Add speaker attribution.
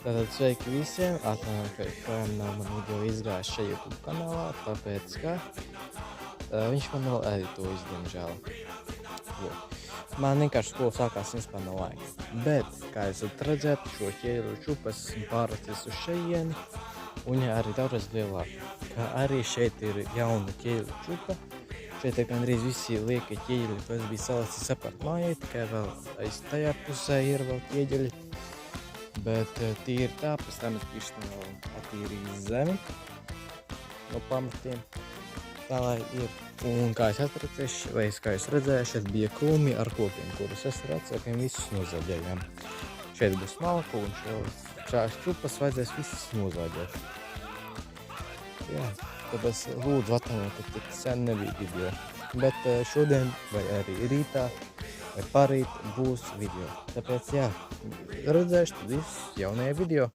Speaker 1: Tātad sveiki visiem, atvainojos, ka projām nav man video izgājis šajā YouTube kanālā, tāpēc, ka viņš man vēl editojas, diemžēl. Man vienkārši skola sākās vispār no laika. Bet, kā jūs varat redzēt, šo ķēļu čupu esmu pārracis uz šejieni, un arī daudzreiz lielāka. Kā arī šeit ir jauna ķēļu čupa. Šeit ir gandrīz visi liekie ķieģeļi, ko es biju salicis apkārt mājai, tikai vēl aiz tajā pusē ir vēl ķieģeļi. Bet tīri tā, pēc tam es bišķi vēl attīrīju zemi no pamatiem. Tā lai ir. Un kā es atradzēšu, vai kā jūs redzēju, šeit bija krūmi ar kokiem, kurus es ar atsākiem visus nozaļējām. Šeit būs malku un šās čupas vajadzēs visus nozaļēt. Jā, tāpēc lūdzu atvainojiet, ka tik sen nebija video. Bet šodien vai arī rītā vai parīt būs video. Tāpēc jā, redzēšu tad visus jaunajā video.